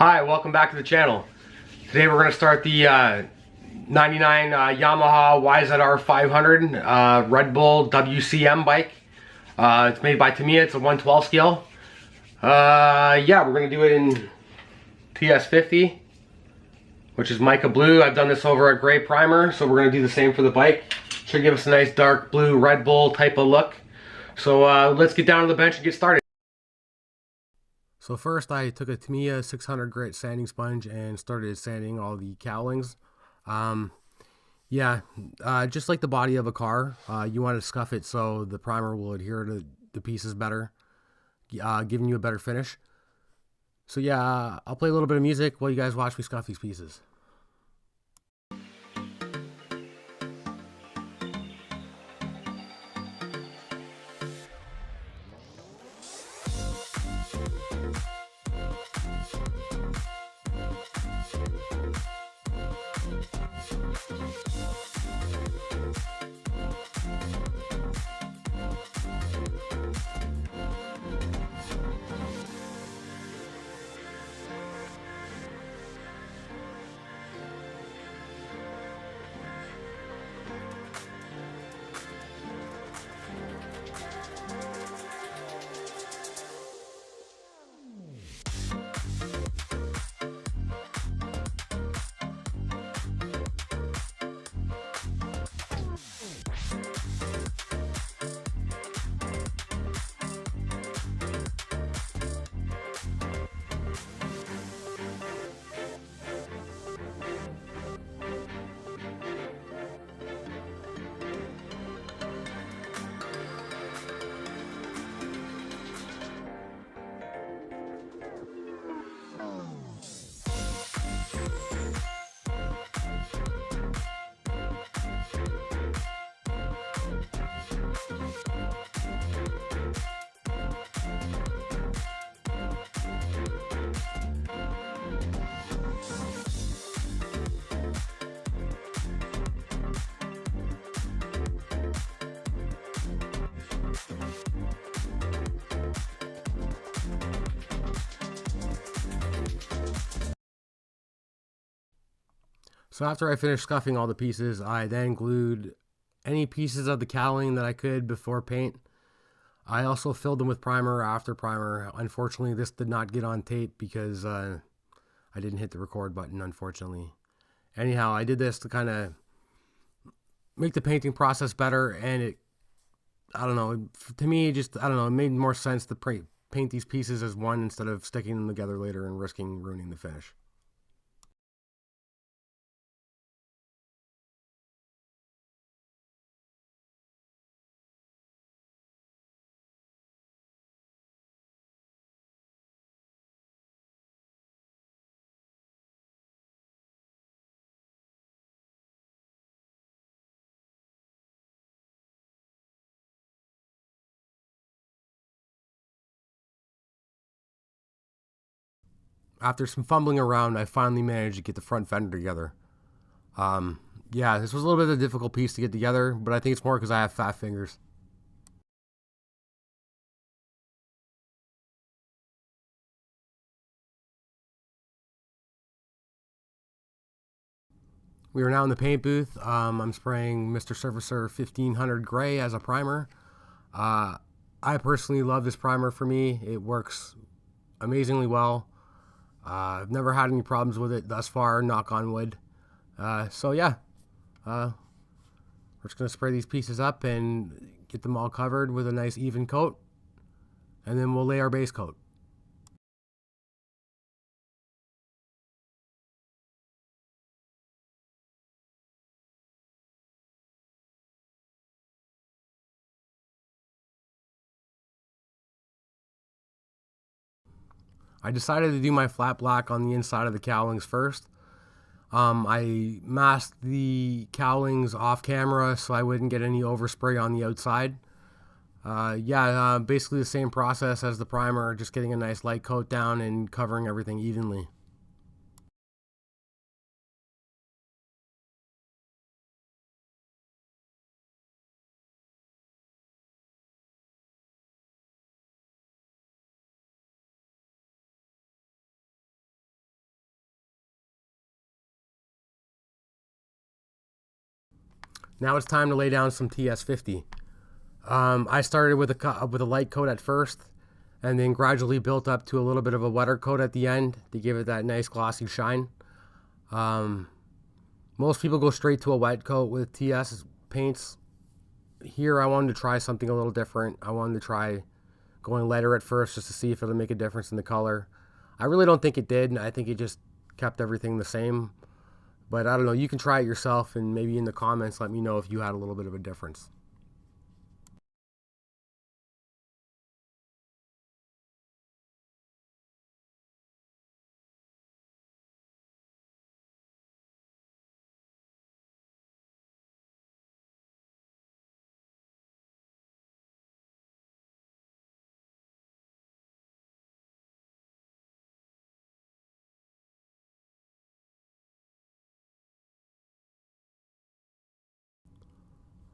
Hi, welcome back to the channel. Today we're going to start the 99 Yamaha YZR 500 Red Bull WCM bike. It's made by Tamiya. It's a 112 scale. Yeah, we're going to do it in TS50, which is mica blue. I've done this over at gray primer, so we're going to do the same for the bike. Should give us a nice dark blue Red Bull type of look. So let's get down to the bench and get started. So first I took a Tamiya 600 grit sanding sponge and started sanding all the cowlings. Just like the body of a car, you want to scuff it so the primer will adhere to the pieces better, giving you a better finish. So yeah, I'll play a little bit of music while you guys watch me scuff these pieces. So after I finished scuffing all the pieces, I then glued any pieces of the cowling that I could before paint. I also filled them with primer after primer. Unfortunately, this did not get on tape because I didn't hit the record button, unfortunately. Anyhow, I did this to kind of make the painting process better, and I don't know, to me, it made more sense to paint these pieces as one instead of sticking them together later and risking ruining the finish. After some fumbling around, I finally managed to get the front fender together. Yeah, this was a little bit of a difficult piece to get together, but I think it's more because I have fat fingers. We are now in the paint booth. I'm spraying Mr. Surfacer 1500 Gray as a primer. I personally love this primer for me. It works amazingly well. I've never had any problems with it thus far, knock on wood. So yeah, we're just going to spray these pieces up and get them all covered with a nice even coat. And then we'll lay our base coat. I decided to do my flat black on the inside of the cowlings first. I masked the cowlings off camera so I wouldn't get any overspray on the outside. Basically the same process as the primer, just getting a nice light coat down and covering everything evenly. Now it's time to lay down some TS50. I started with a light coat at first, and then gradually built up to a little bit of a wetter coat at the end to give it that nice glossy shine. Most people go straight to a wet coat with TS paints. Here I wanted to try something a little different. I wanted to try going lighter at first just to see if it'll make a difference in the color. I really don't think it did. I think it just kept everything the same. But I don't know, you can try it yourself, and maybe in the comments let me know if you had a little bit of a difference.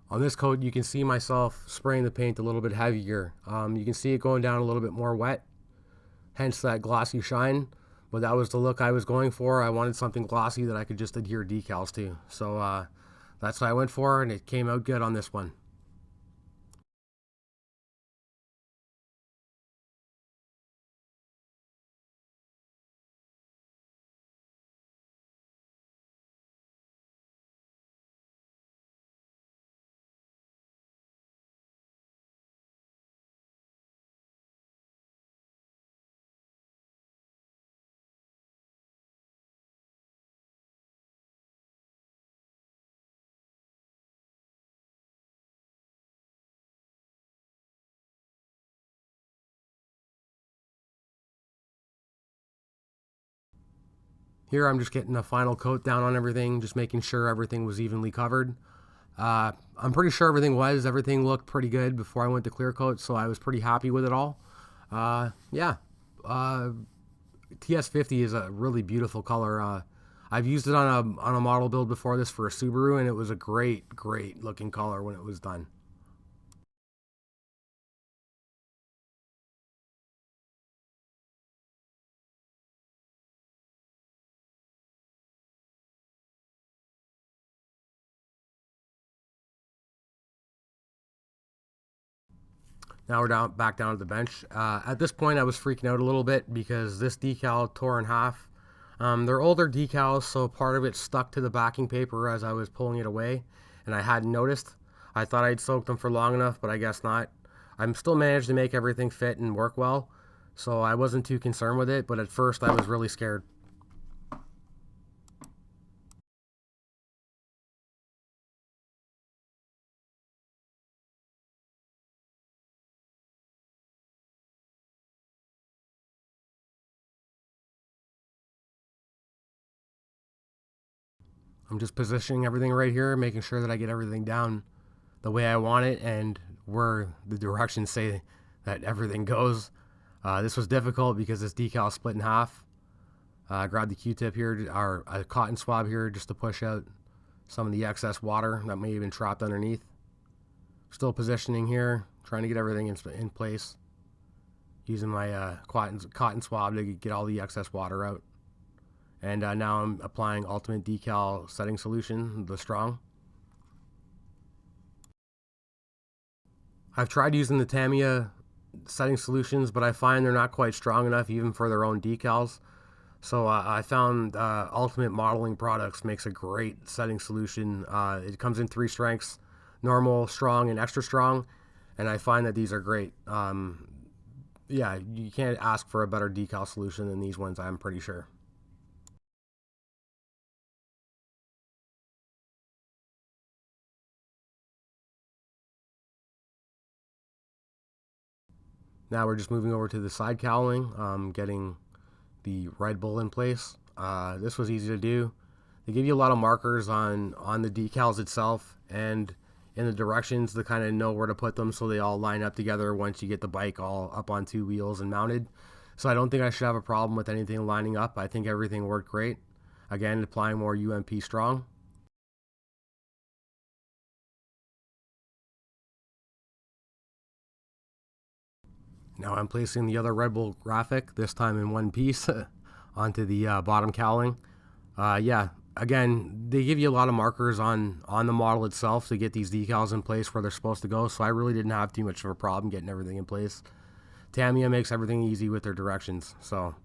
On this coat, you can see myself spraying the paint a little bit heavier. You can see it going down a little bit more wet, hence that glossy shine. But that was the look I was going for. I wanted something glossy that I could just adhere decals to. So that's what I went for, and it came out good on this one. Here I'm just getting a final coat down on everything, just making sure everything was evenly covered. I'm pretty sure everything looked pretty good before I went to clear coat, so I was pretty happy with it all. Yeah, TS50 is a really beautiful color. I've used it on a model build before this for a Subaru, and it was a great looking color when it was done. Now we're back down at the bench. At this point, I was freaking out a little bit because this decal tore in half. They're older decals, so part of it stuck to the backing paper as I was pulling it away, and I hadn't noticed. I thought I'd soaked them for long enough, but I guess not. I'm still managed to make everything fit and work well, so I wasn't too concerned with it, but at first I was really scared. I'm just positioning everything right here, making sure that I get everything down the way I want it and where the directions say that everything goes. This was difficult because this decal split in half. I grabbed the Q-tip here, or a cotton swab here, just to push out some of the excess water that may have been trapped underneath. Still positioning here, trying to get everything in place. Using my cotton swab to get all the excess water out. And now I'm applying Ultimate Decal Setting Solution, the Strong. I've tried using the Tamiya setting solutions, but I find they're not quite strong enough even for their own decals. So I found Ultimate Modeling Products makes a great setting solution. It comes in 3 strengths, normal, strong, and extra strong. And I find that these are great. Yeah, you can't ask for a better decal solution than these ones, I'm pretty sure. Now we're just moving over to the side cowling, getting the Red Bull in place. This was easy to do. They give you a lot of markers on the decals itself and in the directions to kind of know where to put them so they all line up together once you get the bike all up on 2 wheels and mounted. So I don't think I should have a problem with anything lining up. I think everything worked great. Again, applying more UMP Strong. Now I'm placing the other Red Bull graphic, this time in one piece, onto the bottom cowling. Yeah, again, they give you a lot of markers on the model itself to get these decals in place where they're supposed to go, so I really didn't have too much of a problem getting everything in place. Tamiya makes everything easy with their directions, so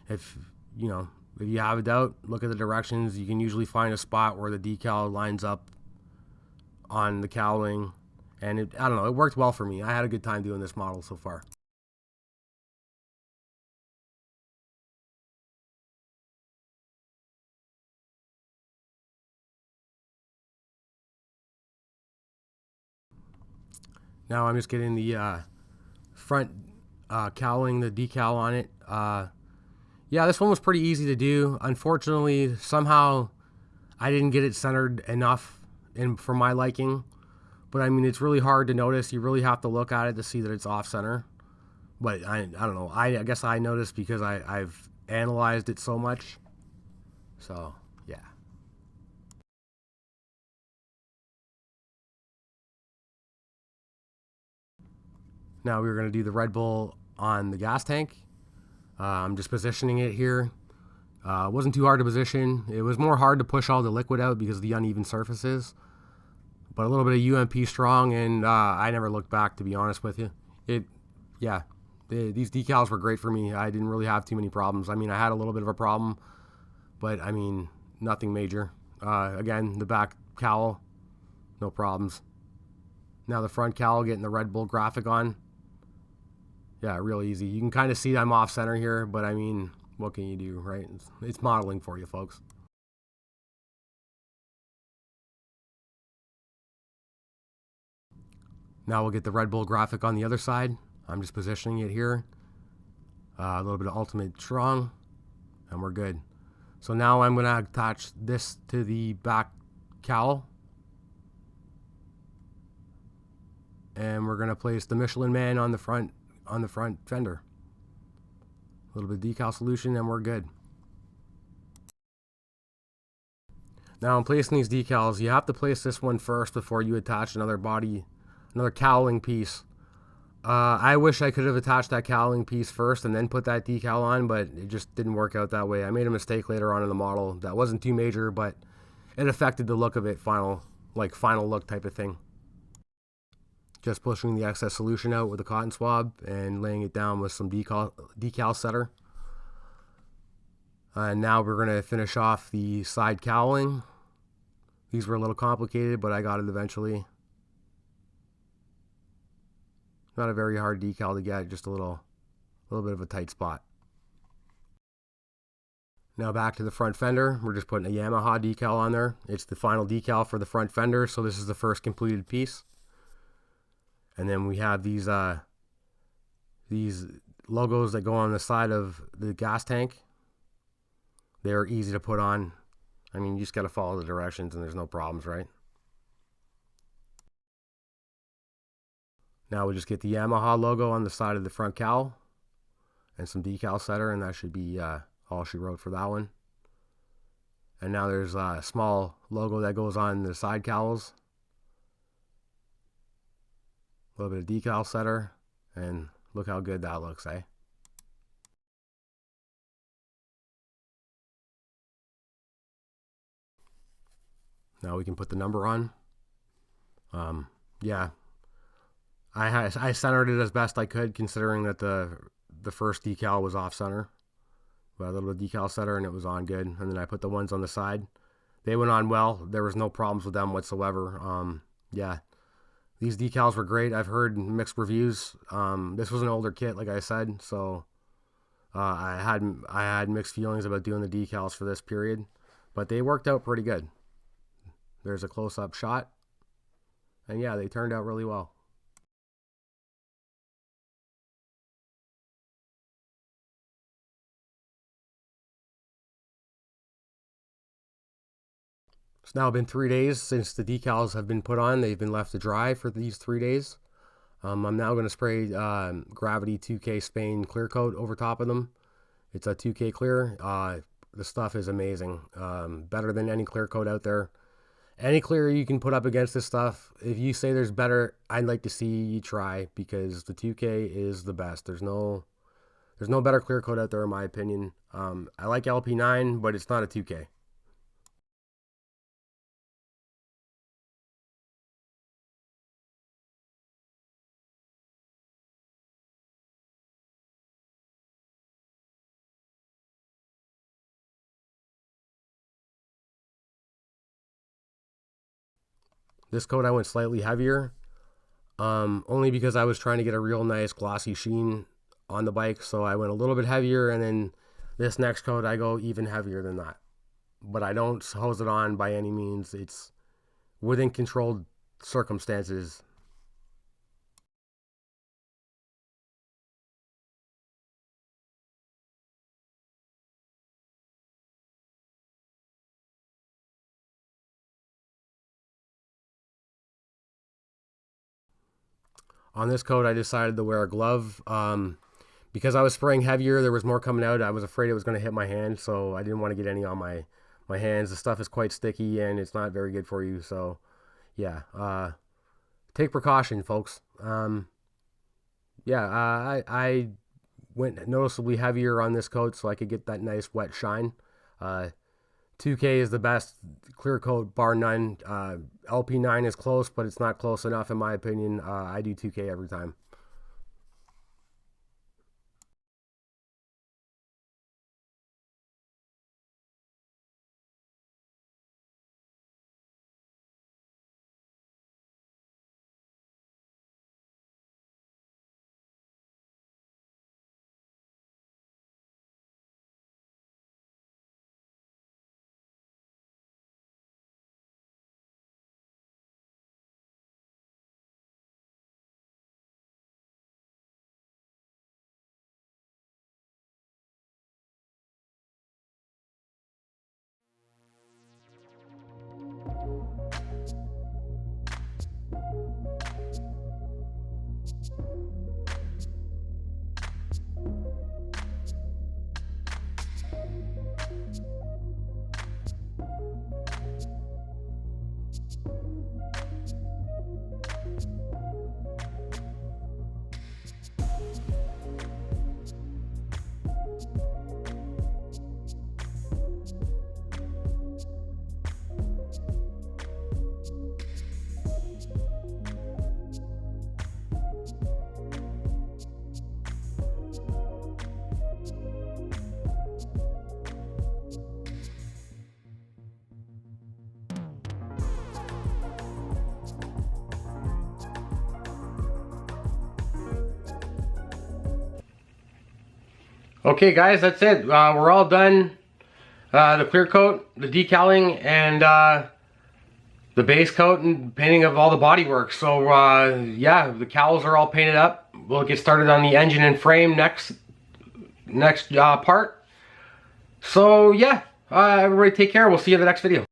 if you have a doubt, look at the directions. You can usually find a spot where the decal lines up on the cowling, and I don't know, it worked well for me. I had a good time doing this model so far. Now I'm just getting the front cowling, the decal on it. Yeah, this one was pretty easy to do. Unfortunately, somehow I didn't get it centered enough for my liking. But I mean, it's really hard to notice. You really have to look at it to see that it's off center. But I don't know. I guess I noticed because I've analyzed it so much. So yeah. Now we're gonna do the Red Bull on the gas tank. I'm just positioning it here. It wasn't too hard to position. It was more hard to push all the liquid out because of the uneven surfaces. But a little bit of UMP strong, and I never looked back, to be honest with you. These decals were great for me. I didn't really have too many problems. I mean, I had a little bit of a problem, but I mean, nothing major. Again, the back cowl, no problems. Now the front cowl, getting the Red Bull graphic on. Yeah, real easy. You can kind of see I'm off center here, but I mean, what can you do, right? It's modeling for you, folks. Now we'll get the Red Bull graphic on the other side. I'm just positioning it here. A little bit of ultimate strong, and we're good. So now I'm gonna attach this to the back cowl. And we're gonna place the Michelin Man on the front fender. A little bit of decal solution, and we're good. Now I'm placing these decals. You have to place this one first before you attach another cowling piece. I wish I could have attached that cowling piece first and then put that decal on, but it just didn't work out that way. I made a mistake later on in the model. That wasn't too major, but it affected the look of it, final look type of thing. Just pushing the excess solution out with a cotton swab and laying it down with some decal setter. And now we're going to finish off the side cowling. These were a little complicated, but I got it eventually. Not a very hard decal to get, just a little bit of a tight spot. Now back to the front fender. We're just putting a Yamaha decal on there. It's the final decal for the front fender, so this is the first completed piece. And then we have these logos that go on the side of the gas tank. They're easy to put on. I mean, you just got to follow the directions and there's no problems, right? Now we just get the Yamaha logo on the side of the front cowl and some decal setter, and that should be all she wrote for that one. And now there's a small logo that goes on the side cowls. A little bit of decal setter, and look how good that looks, eh? Now we can put the number on. Yeah, I centered it as best I could, considering that the first decal was off center. But a little bit of decal setter, and it was on good. And then I put the ones on the side. They went on well. There was no problems with them whatsoever. Yeah. These decals were great. I've heard mixed reviews. This was an older kit, like I said, so I had mixed feelings about doing the decals for this period, but they worked out pretty good. There's a close-up shot, and yeah, they turned out really well. It's now been 3 days since the decals have been put on. They've been left to dry for these 3 days. I'm now going to spray Gravity 2K Spain clear coat over top of them. It's a 2K clear. The stuff is amazing. Better than any clear coat out there. Any clear you can put up against this stuff, if you say there's better, I'd like to see you try, because the 2K is the best. There's no better clear coat out there in my opinion. I like LP9, but it's not a 2K. This coat I went slightly heavier, only because I was trying to get a real nice glossy sheen on the bike. So I went a little bit heavier, and then this next coat I go even heavier than that. But I don't hose it on by any means. It's within controlled circumstances. On this coat, I decided to wear a glove. Because I was spraying heavier, there was more coming out. I was afraid it was going to hit my hand, so I didn't want to get any on my hands. The stuff is quite sticky, and it's not very good for you. So, yeah, take precaution, folks. I went noticeably heavier on this coat so I could get that nice wet shine. 2K is the best clear coat, bar none. LP9 is close, but it's not close enough in my opinion. I do 2K every time. Okay guys, that's it. We're all done. The clear coat, the decaling, and the base coat and painting of all the bodywork. So yeah, the cowls are all painted up. We'll get started on the engine and frame next part. So yeah, everybody take care. We'll see you in the next video.